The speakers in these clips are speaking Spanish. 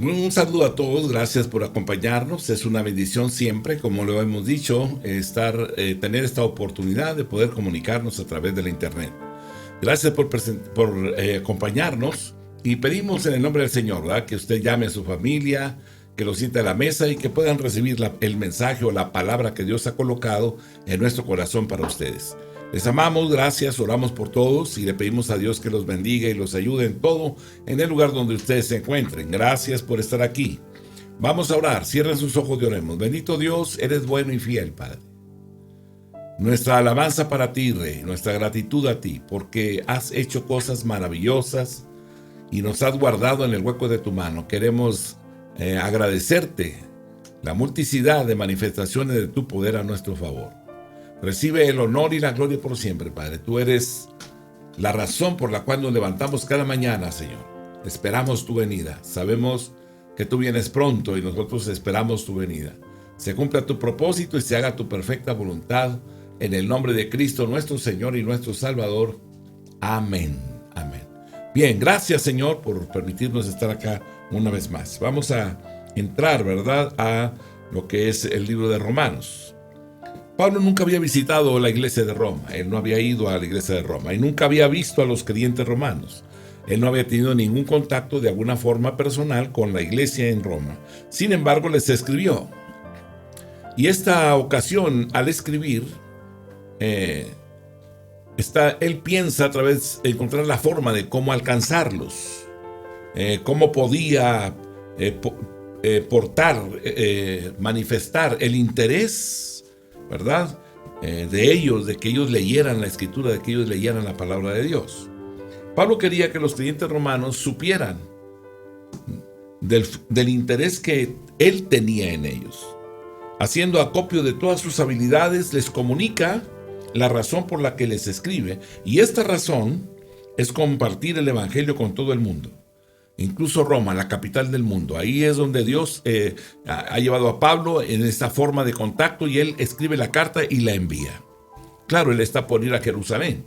Un saludo a todos, gracias por acompañarnos. Es una bendición siempre, como lo hemos dicho, tener esta oportunidad de poder comunicarnos a través de la internet. Gracias por acompañarnos y pedimos en el nombre del Señor, ¿verdad? Que usted llame a su familia, que lo sienta a la mesa y que puedan recibir el mensaje o la palabra que Dios ha colocado en nuestro corazón para ustedes. Les amamos, gracias, oramos por todos y le pedimos a Dios que los bendiga y los ayude en todo en el lugar donde ustedes se encuentren. Gracias por estar aquí. Vamos a orar, cierren sus ojos y oremos. Bendito Dios, eres bueno y fiel, Padre. Nuestra alabanza para ti, Rey, nuestra gratitud a ti, porque has hecho cosas maravillosas y nos has guardado en el hueco de tu mano. Queremos agradecerte la multiplicidad de manifestaciones de tu poder a nuestro favor. Recibe el honor y la gloria por siempre, Padre. Tú eres la razón por la cual nos levantamos cada mañana, Señor. Esperamos tu venida. Sabemos que tú vienes pronto y nosotros esperamos tu venida. Se cumpla tu propósito y se haga tu perfecta voluntad en el nombre de Cristo, nuestro Señor y nuestro Salvador. Amén. Amén. Bien, gracias, Señor, por permitirnos estar acá una vez más. Vamos a entrar, ¿verdad?, a lo que es el libro de Romanos. Pablo nunca había visitado la iglesia de Roma, él no había ido a la iglesia de Roma y nunca había visto a los creyentes romanos. Él no había tenido ningún contacto de alguna forma personal con la iglesia en Roma. Sin embargo, les escribió. Y esta ocasión, al escribir, él piensa a través de encontrar la forma de cómo alcanzarlos, cómo podía manifestar el interés, ¿verdad?, de ellos, de que ellos leyeran la escritura, de que ellos leyeran la palabra de Dios. Pablo quería que los creyentes romanos supieran del interés que él tenía en ellos. Haciendo acopio de todas sus habilidades, les comunica la razón por la que les escribe, y esta razón es compartir el evangelio con todo el mundo. Incluso Roma, la capital del mundo. Ahí es donde Dios ha llevado a Pablo en esta forma de contacto y él escribe la carta y la envía. Claro, él está por ir a Jerusalén.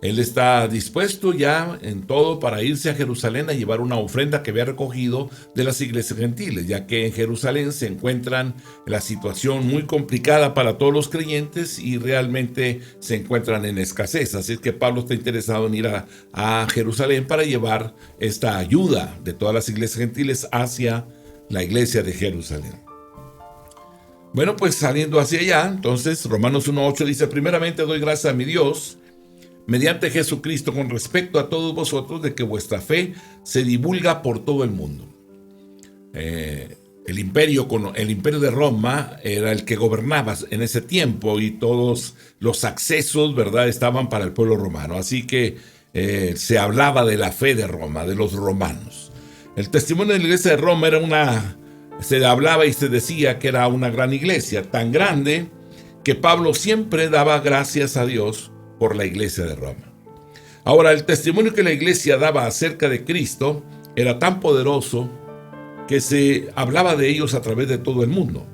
Él está dispuesto ya en todo para irse a Jerusalén a llevar una ofrenda que había recogido de las iglesias gentiles, ya que en Jerusalén se encuentran la situación muy complicada para todos los creyentes y realmente se encuentran en escasez. Así es que Pablo está interesado en ir a Jerusalén para llevar esta ayuda de todas las iglesias gentiles hacia la iglesia de Jerusalén. Bueno, pues saliendo hacia allá, entonces Romanos 1:8 dice: primeramente doy gracias a mi Dios mediante Jesucristo con respecto a todos vosotros, de que vuestra fe se divulga por todo el mundo. El imperio de Roma era el que gobernaba en ese tiempo y todos los accesos, ¿verdad?, estaban para el pueblo romano. Así que se hablaba de la fe de Roma, de los romanos. El testimonio de la iglesia de Roma se hablaba y se decía que era una gran iglesia, tan grande que Pablo siempre daba gracias a Dios por la iglesia de Roma. Ahora, el testimonio que la iglesia daba acerca de Cristo era tan poderoso que se hablaba de ellos a través de todo el mundo.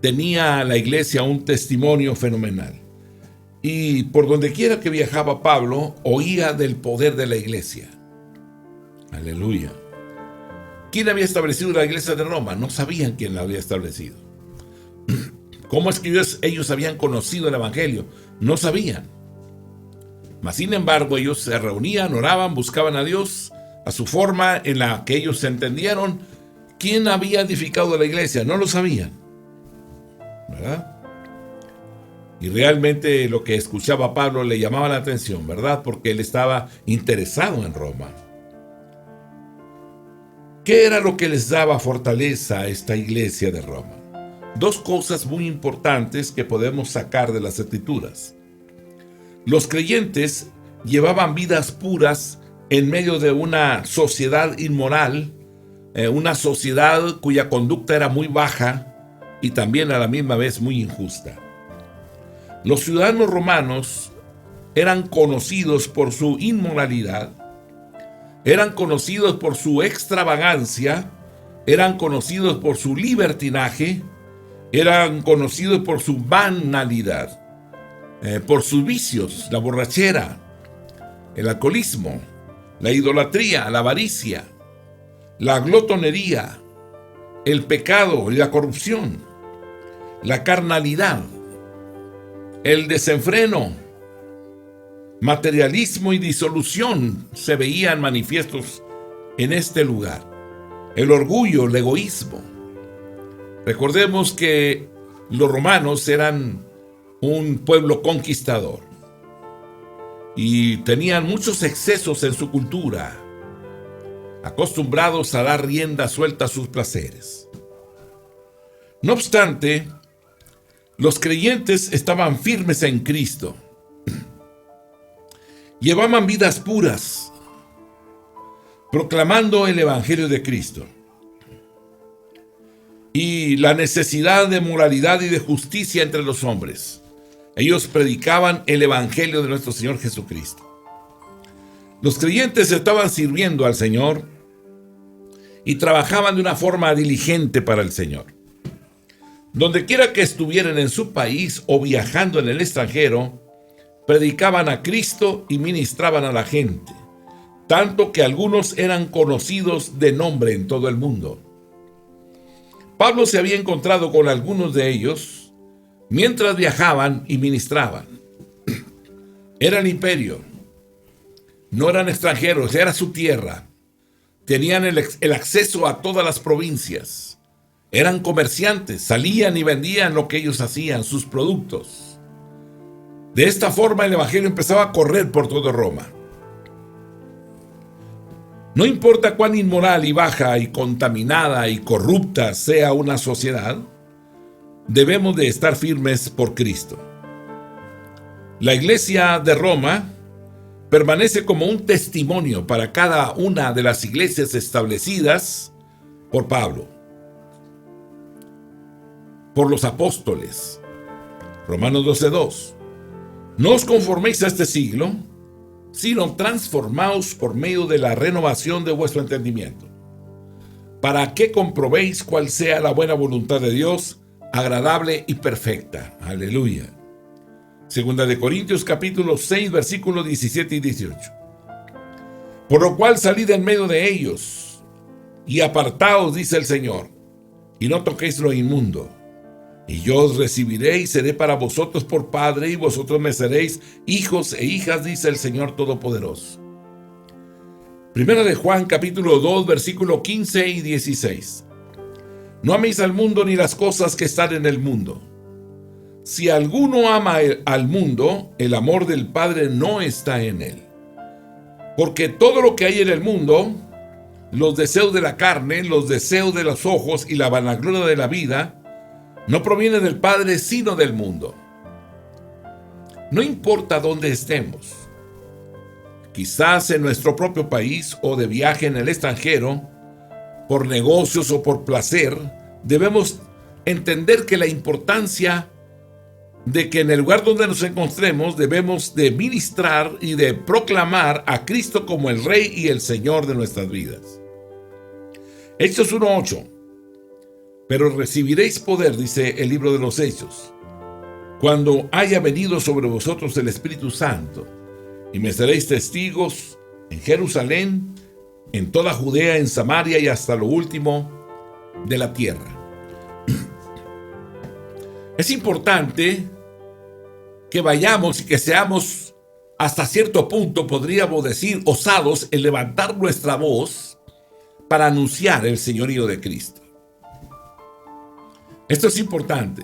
Tenía la iglesia un testimonio fenomenal. Y por donde quiera que viajaba Pablo, oía del poder de la iglesia. Aleluya. ¿Quién había establecido la iglesia de Roma? No sabían quién la había establecido. ¿Cómo es que ellos habían conocido el evangelio? No sabían. Mas, sin embargo, ellos se reunían, oraban, buscaban a Dios a su forma en la que ellos se entendieron. ¿Quién había edificado la iglesia? No lo sabían, ¿verdad? Y realmente lo que escuchaba Pablo le llamaba la atención, ¿verdad? Porque él estaba interesado en Roma. ¿Qué era lo que les daba fortaleza a esta iglesia de Roma? Dos cosas muy importantes que podemos sacar de las Escrituras. Los creyentes llevaban vidas puras en medio de una sociedad inmoral, una sociedad cuya conducta era muy baja y también a la misma vez muy injusta. Los ciudadanos romanos eran conocidos por su inmoralidad, eran conocidos por su extravagancia, eran conocidos por su libertinaje, eran conocidos por su banalidad, por sus vicios, la borrachera, el alcoholismo, la idolatría, la avaricia. la glotonería, el pecado y la corrupción, la carnalidad, el desenfreno, materialismo y disolución se veían manifiestos en este lugar. El orgullo, el egoísmo. Recordemos que los romanos eran un pueblo conquistador y tenían muchos excesos en su cultura, acostumbrados a dar rienda suelta a sus placeres. No obstante, los creyentes estaban firmes en Cristo. Llevaban vidas puras, proclamando el Evangelio de Cristo y la necesidad de moralidad y de justicia entre los hombres. Ellos predicaban el Evangelio de nuestro Señor Jesucristo. Los creyentes estaban sirviendo al Señor y trabajaban de una forma diligente para el Señor. Donde quiera que estuvieran en su país o viajando en el extranjero, predicaban a Cristo y ministraban a la gente, tanto que algunos eran conocidos de nombre en todo el mundo. Pablo se había encontrado con algunos de ellos mientras viajaban y ministraban. Era el imperio, no eran extranjeros, era su tierra. Tenían el acceso a todas las provincias. Eran comerciantes, salían y vendían lo que ellos hacían, sus productos. De esta forma el evangelio empezaba a correr por toda Roma. No importa cuán inmoral y baja y contaminada y corrupta sea una sociedad, debemos de estar firmes por Cristo. La iglesia de Roma permanece como un testimonio para cada una de las iglesias establecidas por Pablo, por los apóstoles. Romanos 12:2. No os conforméis a este siglo, sino transformaos por medio de la renovación de vuestro entendimiento, para que comprobéis cuál sea la buena voluntad de Dios, agradable y perfecta. Aleluya. Segunda de Corintios capítulo 6, versículos 17 y 18. Por lo cual salid en medio de ellos, y apartaos, dice el Señor, y no toquéis lo inmundo. Y yo os recibiré y seré para vosotros por padre, y vosotros me seréis hijos e hijas, dice el Señor Todopoderoso. Primera de Juan capítulo 2, versículo 15 y 16. No améis al mundo ni las cosas que están en el mundo. Si alguno ama al mundo, el amor del Padre no está en él. Porque todo lo que hay en el mundo, los deseos de la carne, los deseos de los ojos y la vanagloria de la vida, no proviene del Padre, sino del mundo. No importa dónde estemos, quizás en nuestro propio país o de viaje en el extranjero, por negocios o por placer, debemos entender que la importancia de que en el lugar donde nos encontremos debemos de ministrar y de proclamar a Cristo como el Rey y el Señor de nuestras vidas. Hechos 1:8. Pero recibiréis poder, dice el libro de los Hechos, cuando haya venido sobre vosotros el Espíritu Santo, y me seréis testigos en Jerusalén, en toda Judea, en Samaria y hasta lo último de la tierra. Es importante que vayamos y que seamos hasta cierto punto, podríamos decir, osados en levantar nuestra voz para anunciar el señorío de Cristo. Esto es importante.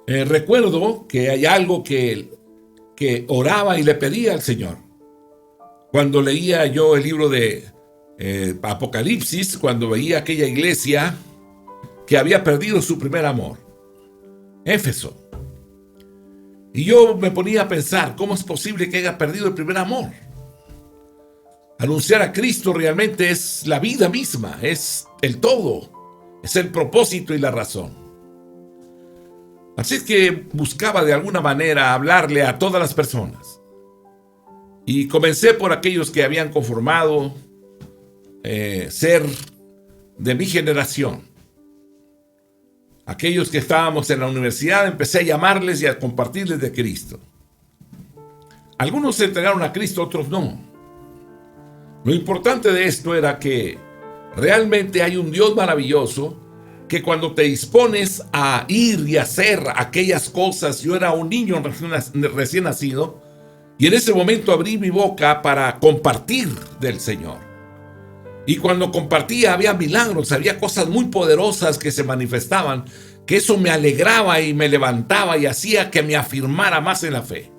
Recuerdo que hay algo que oraba y le pedía al Señor. Cuando leía yo el libro de Apocalipsis, cuando veía aquella iglesia que había perdido su primer amor, Éfeso. Y yo me ponía a pensar, ¿cómo es posible que haya perdido el primer amor? Anunciar a Cristo realmente es la vida misma, es el todo. Es el propósito y la razón. Así es que buscaba de alguna manera hablarle a todas las personas. Y comencé por aquellos que habían conformado ser de mi generación. Aquellos que estábamos en la universidad, empecé a llamarles y a compartirles de Cristo. Algunos se entregaron a Cristo, otros no. Lo importante de esto era que Realmente hay un Dios maravilloso que cuando te dispones a ir y hacer aquellas cosas, yo era un niño recién nacido, y en ese momento abrí mi boca para compartir del Señor. Y cuando compartía había milagros, había cosas muy poderosas que se manifestaban, que eso me alegraba y me levantaba y hacía que me afirmara más en la fe.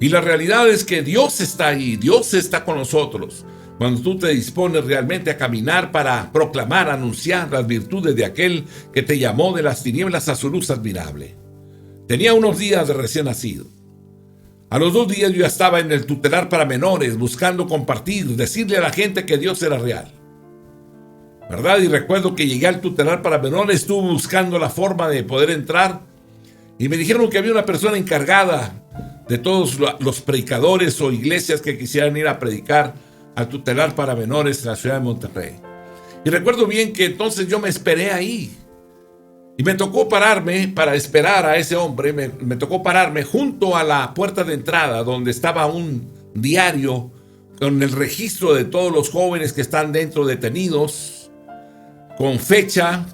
Y la realidad es que Dios está ahí, Dios está con nosotros. Cuando tú te dispones realmente a caminar para proclamar, anunciar las virtudes de aquel que te llamó de las tinieblas a su luz admirable. Tenía unos días de recién nacido. A los 2 días yo ya estaba en el tutelar para menores, buscando compartir, decirle a la gente que Dios era real, ¿verdad? Y recuerdo que llegué al tutelar para menores, estuve buscando la forma de poder entrar y me dijeron que había una persona encargada de todos los predicadores o iglesias que quisieran ir a predicar al tutelar para menores en la ciudad de Monterrey. Y recuerdo bien que entonces yo me esperé ahí. Y me tocó pararme para esperar a ese hombre, me tocó pararme junto a la puerta de entrada donde estaba un diario con el registro de todos los jóvenes que están dentro detenidos, con fecha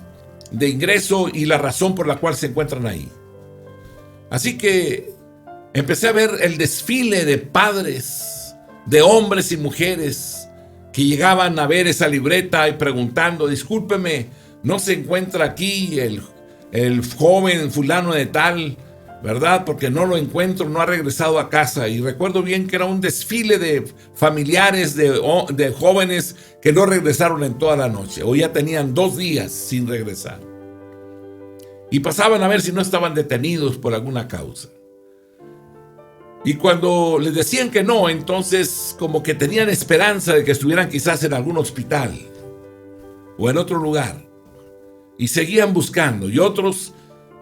de ingreso y la razón por la cual se encuentran ahí. Así que empecé a ver el desfile de padres, de hombres y mujeres que llegaban a ver esa libreta y preguntando: discúlpeme, no se encuentra aquí el joven fulano de tal, ¿verdad? Porque no lo encuentro, no ha regresado a casa. Y recuerdo bien que era un desfile de familiares, de jóvenes que no regresaron en toda la noche, o ya tenían 2 días sin regresar. Y pasaban a ver si no estaban detenidos por alguna causa. Y cuando les decían que no, entonces como que tenían esperanza de que estuvieran quizás en algún hospital o en otro lugar. Y seguían buscando. Y otros,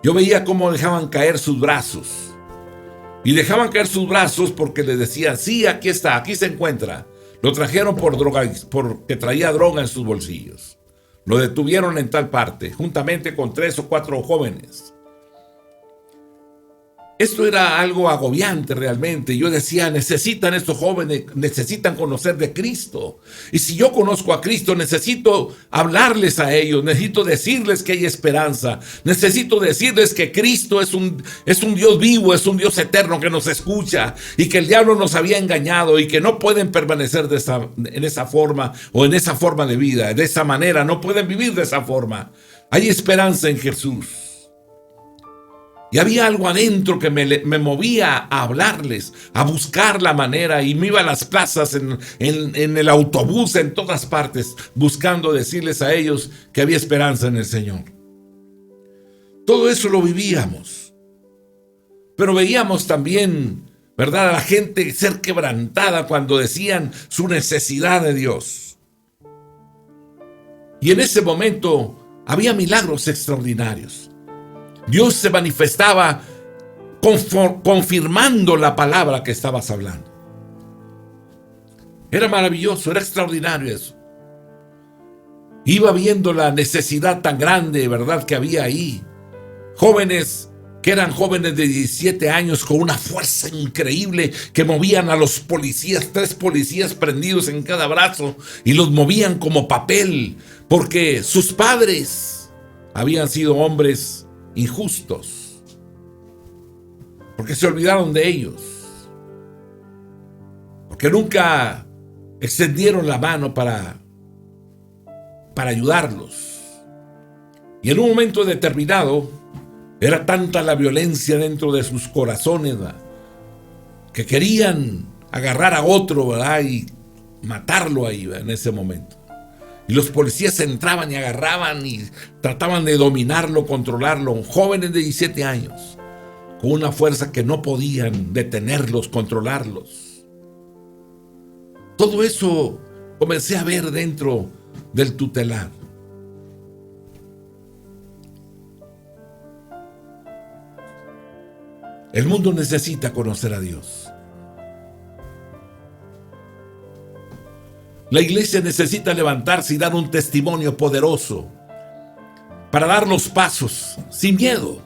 yo veía cómo dejaban caer sus brazos. Y dejaban caer sus brazos porque les decían: sí, aquí está, aquí se encuentra. Lo trajeron porque traía droga en sus bolsillos. Lo detuvieron en tal parte, juntamente con 3 o 4 jóvenes. Esto era algo agobiante realmente. Yo decía: necesitan estos jóvenes, necesitan conocer de Cristo. Y si yo conozco a Cristo, necesito hablarles a ellos, necesito decirles que hay esperanza, necesito decirles que Cristo es un Dios vivo, es un Dios eterno que nos escucha y que el diablo nos había engañado y que no pueden permanecer en esa forma o en esa forma de vida, de esa manera, no pueden vivir de esa forma. Hay esperanza en Jesús. Y había algo adentro que me movía a hablarles, a buscar la manera, y me iba a las plazas, en el autobús, en todas partes, buscando decirles a ellos que había esperanza en el Señor. Todo eso lo vivíamos. Pero veíamos también, ¿verdad?, a la gente ser quebrantada cuando decían su necesidad de Dios. Y en ese momento había milagros extraordinarios. Dios se manifestaba confirmando la palabra que estabas hablando. Era maravilloso, era extraordinario eso. Iba viendo la necesidad tan grande, ¿verdad?, que había ahí. Jóvenes que eran jóvenes de 17 años con una fuerza increíble que movían a los policías, 3 policías prendidos en cada brazo, y los movían como papel, porque sus padres habían sido hombres injustos, porque se olvidaron de ellos, porque nunca extendieron la mano para ayudarlos. Y en un momento determinado era tanta la violencia dentro de sus corazones, ¿verdad?, que querían agarrar a otro, ¿verdad?, y matarlo ahí, ¿verdad?, en ese momento. Y los policías entraban y agarraban y trataban de dominarlo, controlarlo. Jóvenes de 17 años, con una fuerza que no podían detenerlos, controlarlos. Todo eso comencé a ver dentro del tutelar. El mundo necesita conocer a Dios. La iglesia necesita levantarse y dar un testimonio poderoso para dar los pasos sin miedo.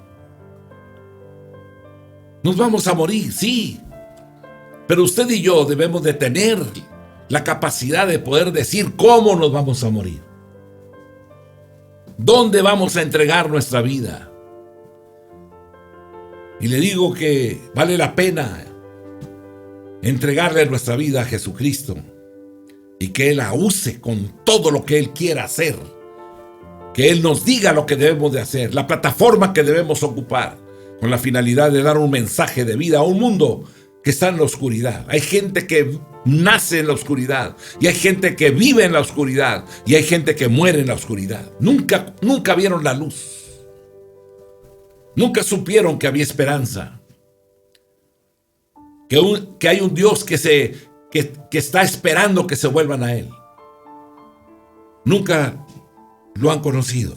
Nos vamos a morir, sí, pero usted y yo debemos de tener la capacidad de poder decir cómo nos vamos a morir, dónde vamos a entregar nuestra vida. Y le digo que vale la pena entregarle nuestra vida a Jesucristo y que Él la use con todo lo que Él quiera hacer, que Él nos diga lo que debemos de hacer, la plataforma que debemos ocupar, con la finalidad de dar un mensaje de vida a un mundo que está en la oscuridad. Hay gente que nace en la oscuridad y hay gente que vive en la oscuridad y hay gente que muere en la oscuridad. Nunca vieron la luz. Nunca supieron que había esperanza. Que hay un Dios que está esperando que se vuelvan a Él. Nunca lo han conocido.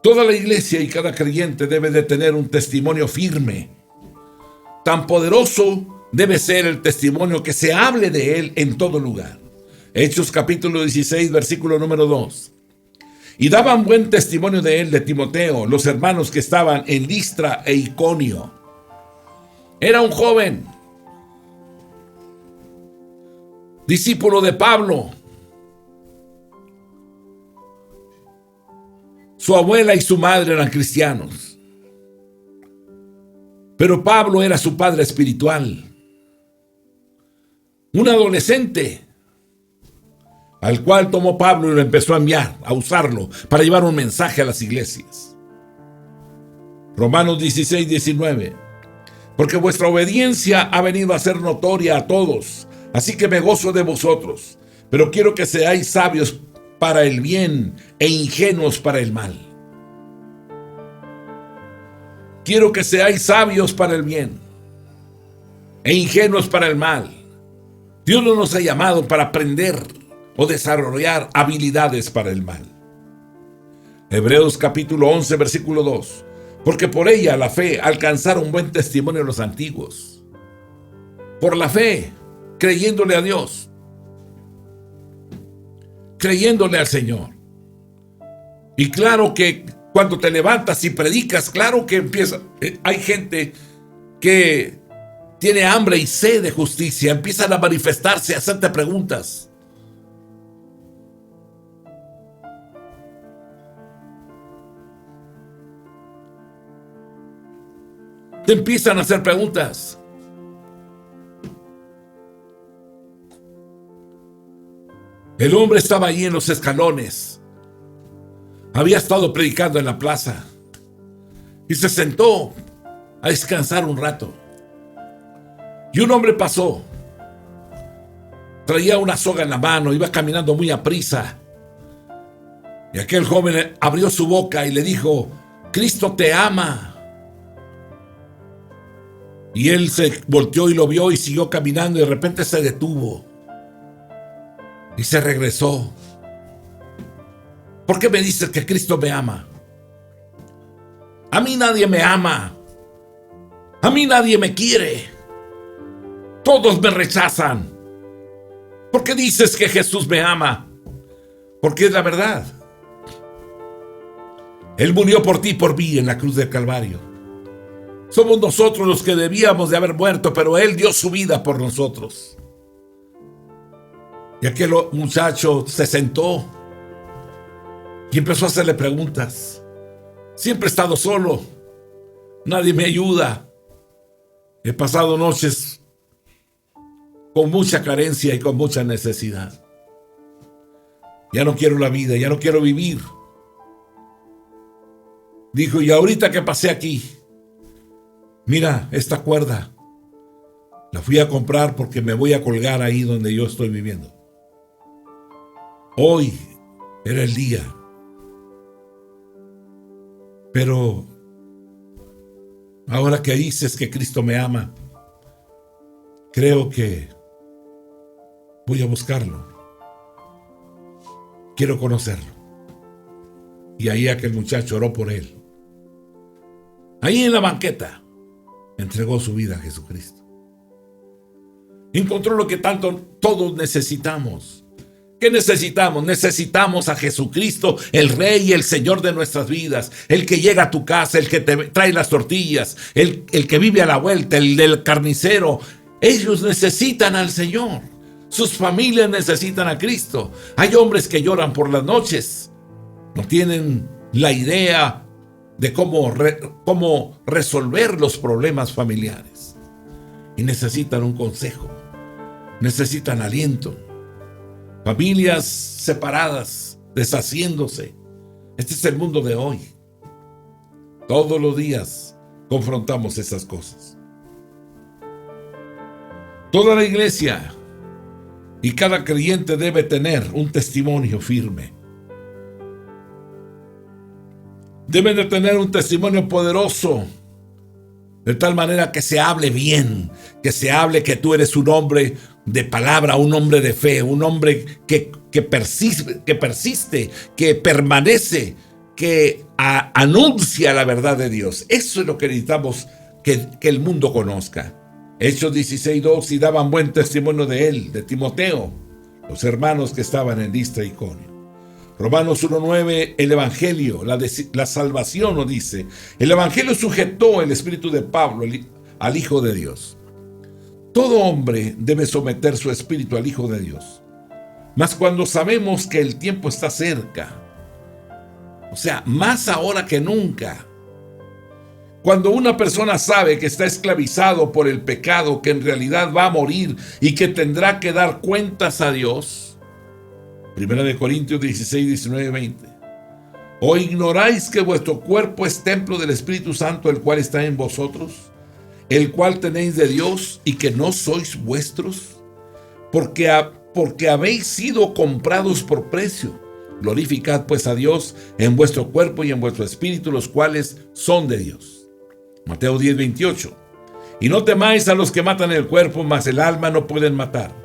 Toda la iglesia y cada creyente debe de tener un testimonio firme. Tan poderoso debe ser el testimonio que se hable de Él en todo lugar. Hechos capítulo 16, versículo número 2. Y daban buen testimonio de él, de Timoteo, los hermanos que estaban en Listra e Iconio. Era un joven, discípulo de Pablo. Su abuela y su madre eran cristianos. Pero Pablo era su padre espiritual. Un adolescente al cual tomó Pablo y lo empezó a enviar, a usarlo para llevar un mensaje a las iglesias. Romanos 16, 19. Porque vuestra obediencia ha venido a ser notoria a todos, así que me gozo de vosotros, pero quiero que seáis sabios para el bien e ingenuos para el mal. Quiero que seáis sabios para el bien e ingenuos para el mal. Dios no nos ha llamado para aprender o desarrollar habilidades para el mal. Hebreos capítulo 11, versículo 2. Porque por ella, la fe, alcanzaron buen testimonio los antiguos. Por la fe, creyéndole a Dios, creyéndole al Señor. Y claro que cuando te levantas y predicas, claro que hay gente que tiene hambre y sed de justicia, empiezan a manifestarse, a hacerte preguntas. Te empiezan a hacer preguntas. El hombre estaba ahí en los escalones. Había estado predicando en la plaza y se sentó a descansar un rato. Y un hombre pasó. Traía una soga en la mano, iba caminando muy aprisa. Y aquel joven abrió su boca y le dijo: Cristo te ama. Y él se volteó y lo vio y siguió caminando y de repente se detuvo. Y se regresó. ¿Por qué me dices que Cristo me ama? A mí nadie me ama. A mí nadie me quiere. Todos me rechazan. ¿Por qué dices que Jesús me ama? Porque es la verdad. Él murió por ti y por mí en la cruz del Calvario. Somos nosotros los que debíamos de haber muerto, pero Él dio su vida por nosotros. Y aquel muchacho se sentó y empezó a hacerle preguntas. Siempre he estado solo. Nadie me ayuda. He pasado noches con mucha carencia y con mucha necesidad. Ya no quiero la vida, ya no quiero vivir. Dijo, y ahorita que pasé aquí, mira, esta cuerda la fui a comprar porque me voy a colgar ahí donde yo estoy viviendo. Hoy era el día. Pero ahora que dices que Cristo me ama, creo que voy a buscarlo. Quiero conocerlo. Y ahí aquel muchacho oró por él. Ahí en la banqueta entregó su vida a Jesucristo. Encontró lo que tanto todos necesitamos. ¿Qué necesitamos? Necesitamos a Jesucristo, el Rey y el Señor de nuestras vidas, el que llega a tu casa, el que te trae las tortillas, el que vive a la vuelta, el del carnicero. Ellos necesitan al Señor. Sus familias necesitan a Cristo. Hay hombres que lloran por las noches. No tienen la idea de cómo resolver los problemas familiares. Y necesitan un consejo. Necesitan aliento. Familias separadas, deshaciéndose. Este es el mundo de hoy. Todos los días confrontamos esas cosas. Toda la iglesia y cada creyente debe tener un testimonio firme. Deben de tener un testimonio poderoso, de tal manera que se hable bien, que se hable que tú eres un hombre de palabra, un hombre de fe, un hombre que persiste, que permanece, que anuncia la verdad de Dios. Eso es lo que necesitamos que el mundo conozca. Hechos 16:2, y daban buen testimonio de él, de Timoteo, los hermanos que estaban en Listra y Iconio. Romanos 1:9, el evangelio, la salvación nos dice. El evangelio sujetó el espíritu de Pablo al Hijo de Dios. Todo hombre debe someter su espíritu al Hijo de Dios. Mas cuando sabemos que el tiempo está cerca, o sea, más ahora que nunca, cuando una persona sabe que está esclavizado por el pecado, que en realidad va a morir y que tendrá que dar cuentas a Dios, 1 Corintios 16, 19, 20. ¿O ignoráis que vuestro cuerpo es templo del Espíritu Santo, el cual está en vosotros, el cual tenéis de Dios, y que no sois vuestros? Porque habéis sido comprados por precio. Glorificad pues a Dios en vuestro cuerpo y en vuestro espíritu, los cuales son de Dios. Mateo 10, 28. Y no temáis a los que matan el cuerpo, mas el alma no pueden matar.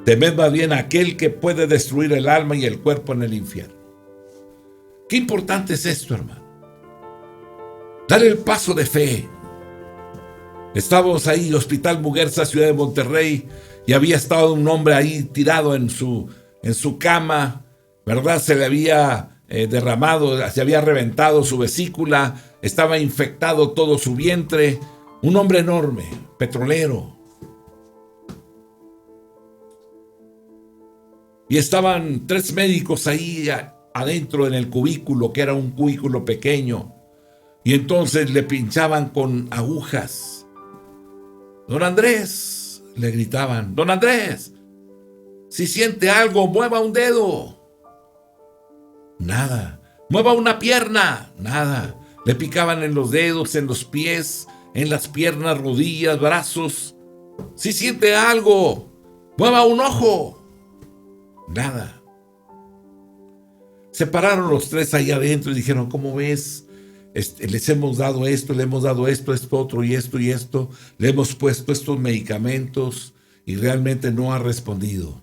Temed más bien a aquel que puede destruir el alma y el cuerpo en el infierno. Qué importante es esto, hermano. Dar el paso de fe. Estábamos ahí, Hospital Muguerza, ciudad de Monterrey, y había estado un hombre ahí tirado en su cama, ¿verdad? Se le había derramado, se había reventado su vesícula, estaba infectado todo su vientre. Un hombre enorme, petrolero. Y estaban 3 médicos ahí adentro en el cubículo, que era un cubículo pequeño. Y entonces le pinchaban con agujas. Don Andrés, le gritaban, Don Andrés, si siente algo, mueva un dedo. Nada. Mueva una pierna. Nada. Le picaban en los dedos, en los pies, en las piernas, rodillas, brazos. Si siente algo, mueva un ojo. Nada. Se pararon los 3 ahí adentro y dijeron, ¿cómo ves? Les hemos dado esto, le hemos dado esto otro y esto y esto. Le hemos puesto estos medicamentos y realmente no ha respondido.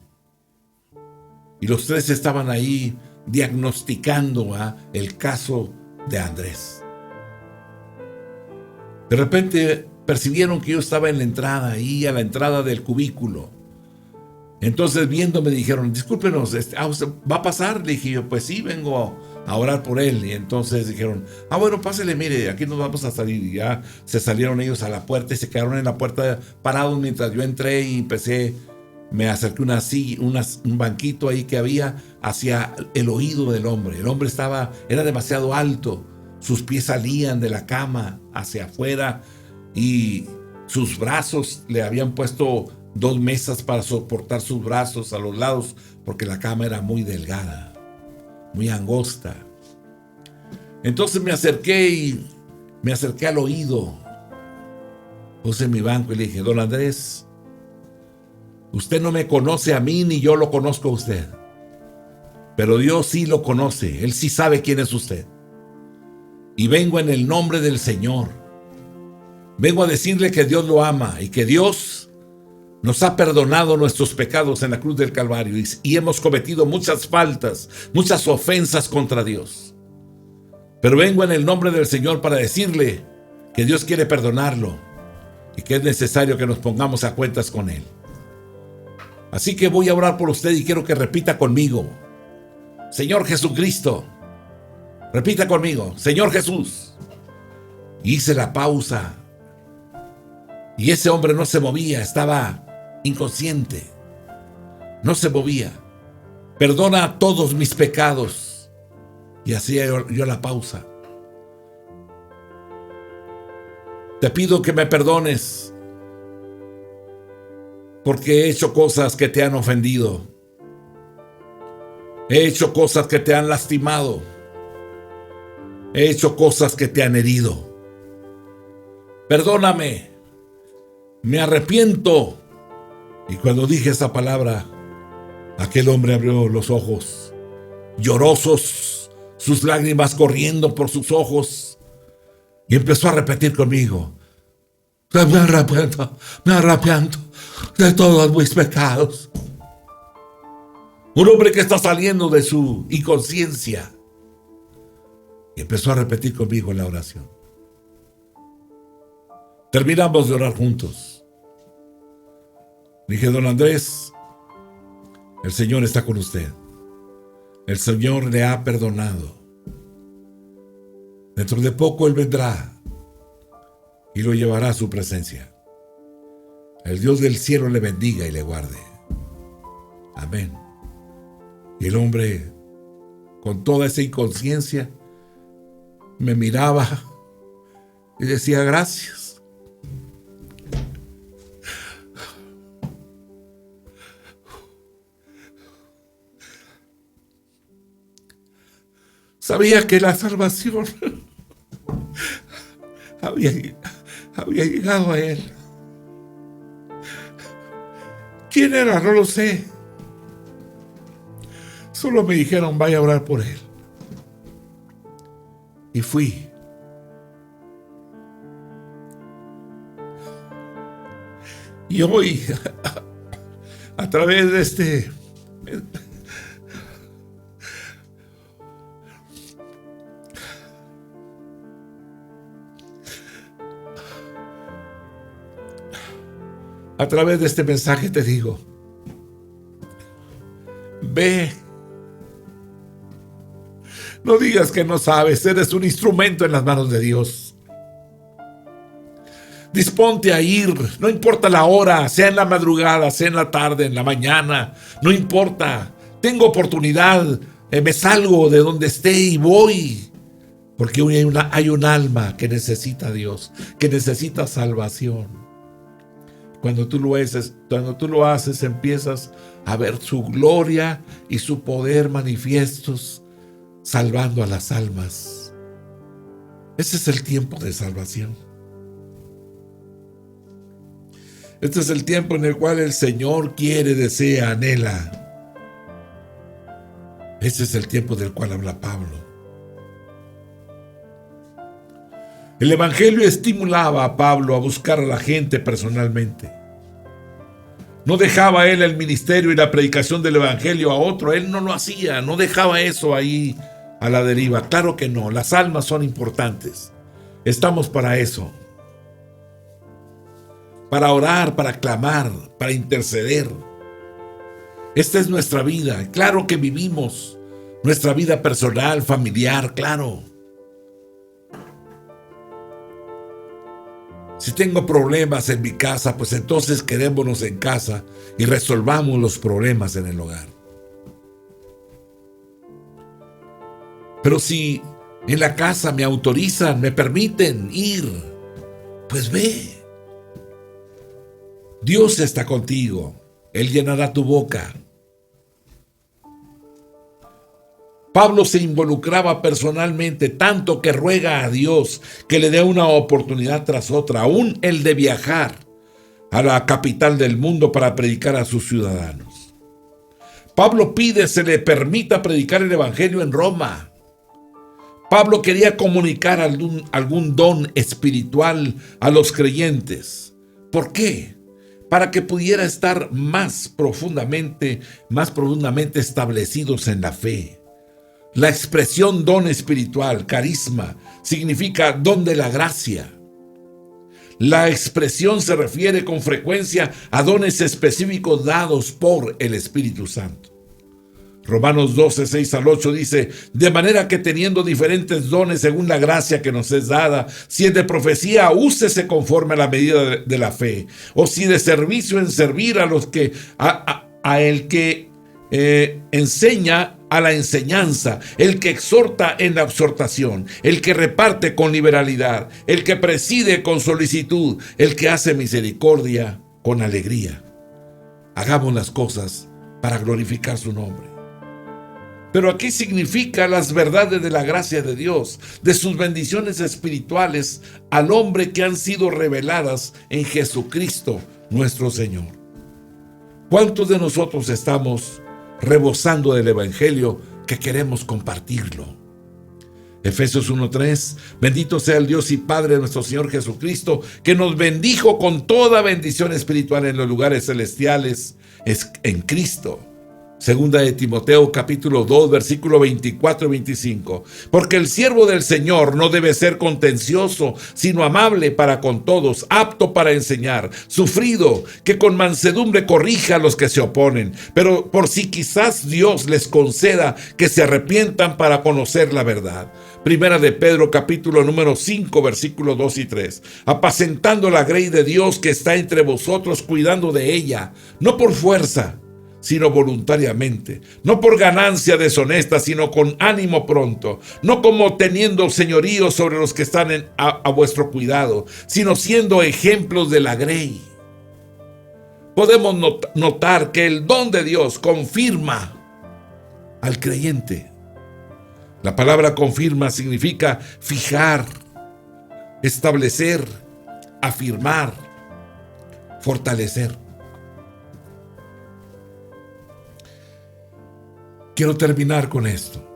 Y los 3 estaban ahí diagnosticando el caso de Andrés. De repente percibieron que yo estaba en la entrada, ahí a la entrada del cubículo. Entonces viéndome dijeron, discúlpenos, ¿usted va a pasar? Le dije yo, pues sí, vengo a orar por él. Y entonces dijeron, bueno, pásele, mire, aquí nos vamos a salir. Y ya se salieron ellos a la puerta y se quedaron en la puerta parados mientras yo entré y me acerqué un banquito ahí que había hacia el oído del hombre. El hombre era demasiado alto, sus pies salían de la cama hacia afuera y sus brazos le habían puesto 2 mesas para soportar sus brazos a los lados, porque la cama era muy delgada, muy angosta. Entonces me acerqué al oído, puse mi banco y le dije, Don Andrés, usted no me conoce a mí ni yo lo conozco a usted, pero Dios sí lo conoce, Él sí sabe quién es usted. Y vengo en el nombre del Señor. Vengo a decirle que Dios lo ama y que Dios nos ha perdonado nuestros pecados en la cruz del Calvario y hemos cometido muchas faltas, muchas ofensas contra Dios. Pero vengo en el nombre del Señor para decirle que Dios quiere perdonarlo y que es necesario que nos pongamos a cuentas con Él. Así que voy a orar por usted y quiero que repita conmigo. Señor Jesucristo, repita conmigo, Señor Jesús. Hice la pausa y ese hombre no se movía, estaba inconsciente, no se movía. Perdona todos mis pecados. Y hacía yo la pausa. Te pido que me perdones porque he hecho cosas que te han ofendido. He hecho cosas que te han lastimado. He hecho cosas que te han herido. Perdóname. Me arrepiento. Y cuando dije esa palabra, aquel hombre abrió los ojos, llorosos, sus lágrimas corriendo por sus ojos, y empezó a repetir conmigo: me arrepiento de todos mis pecados. Un hombre que está saliendo de su inconsciencia. Y empezó a repetir conmigo en la oración. Terminamos de orar juntos. Dije: don Andrés, el Señor está con usted. El Señor le ha perdonado. Dentro de poco Él vendrá y lo llevará a su presencia. El Dios del cielo le bendiga y le guarde. Amén. Y el hombre, con toda esa inconsciencia, me miraba y decía: gracias. Sabía que la salvación había llegado a él. ¿Quién era? No lo sé. Solo me dijeron: vaya a orar por él. Y fui. Y hoy, a través de este mensaje te digo: ve. No digas que no sabes, eres un instrumento en las manos de Dios. Disponte a ir, no importa la hora, sea en la madrugada, sea en la tarde, en la mañana, no importa. Tengo oportunidad, me salgo de donde esté y voy. Porque hoy hay un alma que necesita a Dios, que necesita salvación. Cuando tú lo haces, empiezas a ver su gloria y su poder manifiestos, salvando a las almas. Ese es el tiempo de salvación. Este es el tiempo en el cual el Señor quiere, desea, anhela. Ese es el tiempo del cual habla Pablo. El Evangelio estimulaba a Pablo a buscar a la gente personalmente. No dejaba él el ministerio y la predicación del Evangelio a otro. Él no lo hacía, no dejaba eso ahí a la deriva. Claro que no, las almas son importantes. Estamos para eso. Para orar, para clamar, para interceder. Esta es nuestra vida. Claro que vivimos nuestra vida personal, familiar, claro. Si tengo problemas en mi casa, pues entonces quedémonos en casa y resolvamos los problemas en el hogar. Pero si en la casa me autorizan, me permiten ir, pues ve. Dios está contigo. Él llenará tu boca. Pablo se involucraba personalmente tanto que ruega a Dios que le dé una oportunidad tras otra, aún el de viajar a la capital del mundo para predicar a sus ciudadanos. Pablo pide se le permita predicar el Evangelio en Roma. Pablo quería comunicar algún don espiritual a los creyentes. ¿Por qué? Para que pudiera estar más profundamente establecidos en la fe. La expresión don espiritual, carisma, significa don de la gracia. La expresión se refiere con frecuencia a dones específicos dados por el Espíritu Santo. Romanos 12, 6 al 8 dice: de manera que teniendo diferentes dones según la gracia que nos es dada, si es de profecía, úsese conforme a la medida de la fe, o si de servicio, en servir a los que, a el que enseña, a la enseñanza, el que exhorta en la exhortación, el que reparte con liberalidad, el que preside con solicitud, el que hace misericordia con alegría. Hagamos las cosas para glorificar su nombre. Pero aquí significa las verdades de la gracia de Dios, de sus bendiciones espirituales al hombre que han sido reveladas en Jesucristo nuestro Señor. ¿Cuántos de nosotros estamos rebosando del Evangelio que queremos compartirlo? Efesios 1:3: bendito sea el Dios y Padre de nuestro Señor Jesucristo, que nos bendijo con toda bendición espiritual en los lugares celestiales en Cristo. Segunda de Timoteo capítulo 2 versículo 24 y 25. Porque el siervo del Señor no debe ser contencioso, sino amable para con todos, apto para enseñar, sufrido, que con mansedumbre corrija a los que se oponen, pero por si quizás Dios les conceda que se arrepientan para conocer la verdad. Primera de Pedro capítulo número 5 versículo 2 y 3. Apacentando la grey de Dios que está entre vosotros, cuidando de ella, no por fuerza, sino voluntariamente, no por ganancia deshonesta, sino con ánimo pronto, no como teniendo señorío sobre los que están a vuestro cuidado, sino siendo ejemplos de la grey. Podemos notar que el don de Dios confirma al creyente. La palabra confirma significa fijar, establecer, afirmar, fortalecer. Quiero terminar con esto.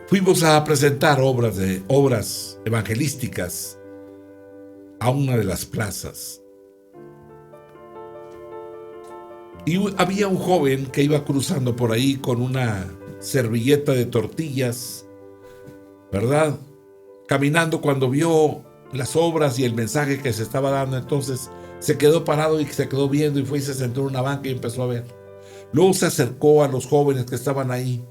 Fuimos a presentar obras evangelísticas a una de las plazas. Y había un joven que iba cruzando por ahí con una servilleta de tortillas, ¿verdad? Caminando cuando vio las obras y el mensaje que se estaba dando. Entonces se quedó parado y se quedó viendo y fue y se sentó en una banca y empezó a ver. Luego se acercó a los jóvenes que estaban ahí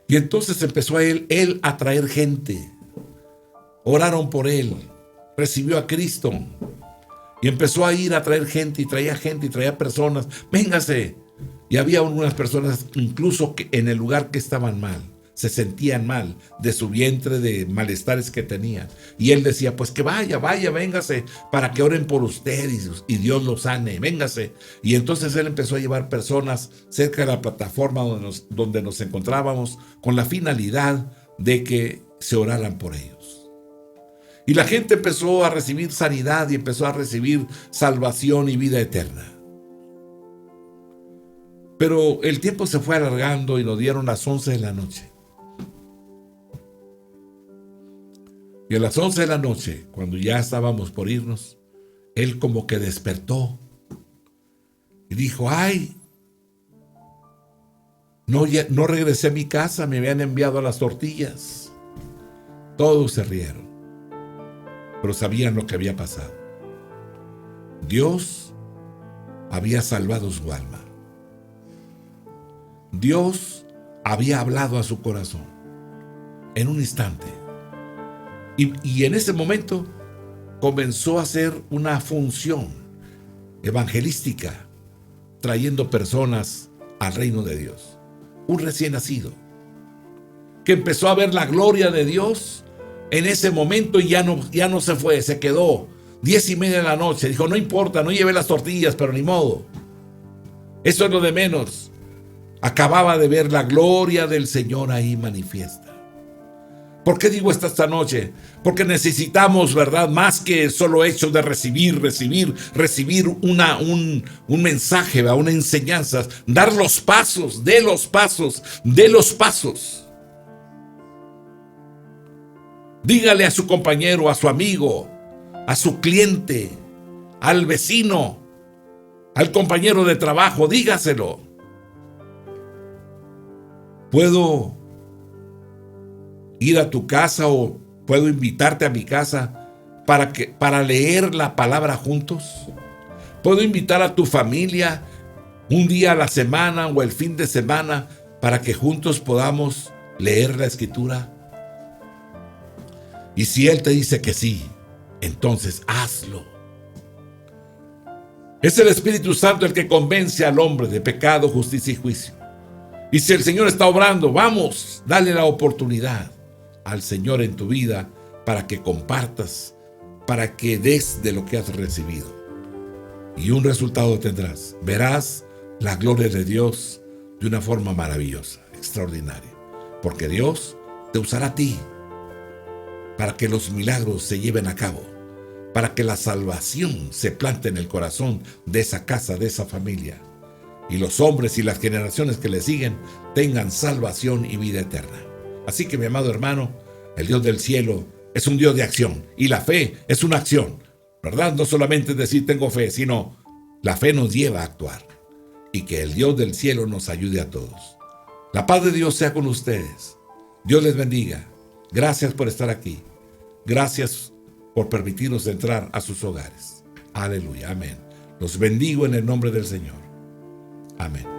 y entonces empezó él a traer gente. Oraron por él, recibió a Cristo y empezó a ir a traer gente y traía personas. Véngase. Y había unas personas incluso que en el lugar que estaban mal, se sentían mal de su vientre, de malestares que tenían. Y él decía, pues que vaya, véngase, para que oren por usted y Dios lo sane, véngase. Y entonces él empezó a llevar personas cerca de la plataforma donde nos encontrábamos, con la finalidad de que se oraran por ellos. Y la gente empezó a recibir sanidad y empezó a recibir salvación y vida eterna. Pero el tiempo se fue alargando y nos dieron las 11 de la noche. Y a las 11 de la noche, cuando ya estábamos por irnos, él como que despertó y dijo, ay, no regresé a mi casa, me habían enviado a las tortillas. Todos se rieron, pero sabían lo que había pasado. Dios había salvado su alma. Dios había hablado a su corazón en un instante. Y en ese momento comenzó a hacer una función evangelística, trayendo personas al reino de Dios. Un recién nacido que empezó a ver la gloria de Dios en ese momento y ya no se fue, se quedó. 10:30 de la noche, dijo, no importa, no llevé las tortillas, pero ni modo. Eso es lo de menos. Acababa de ver la gloria del Señor ahí manifiesta. ¿Por qué digo esto esta noche? Porque necesitamos, ¿verdad? Más que solo hecho de recibir un mensaje, ¿verdad? Una enseñanza, dar los pasos, de los pasos. Dígale a su compañero, a su amigo, a su cliente, al vecino, al compañero de trabajo, dígaselo. ¿Puedo ir a tu casa o puedo invitarte a mi casa para leer la palabra juntos? ¿Puedo invitar a tu familia un día a la semana o el fin de semana para que juntos podamos leer la Escritura? Y si Él te dice que sí, entonces hazlo. Es el Espíritu Santo el que convence al hombre de pecado, justicia y juicio. Y si el Señor está obrando, vamos, dale la oportunidad al Señor en tu vida para que compartas, para que des de lo que has recibido. Y un resultado tendrás. Verás la gloria de Dios de una forma maravillosa, extraordinaria. Porque Dios te usará a ti para que los milagros se lleven a cabo, para que la salvación se plante en el corazón de esa casa, de esa familia, y los hombres y las generaciones que le siguen tengan salvación y vida eterna. Así que, mi amado hermano, el Dios del cielo es un Dios de acción, y la fe es una acción, ¿verdad? No solamente decir tengo fe, sino la fe nos lleva a actuar, y que el Dios del cielo nos ayude a todos. La paz de Dios sea con ustedes. Dios les bendiga. Gracias por estar aquí. Gracias por permitirnos entrar a sus hogares. Aleluya, amén. Los bendigo en el nombre del Señor. Amén.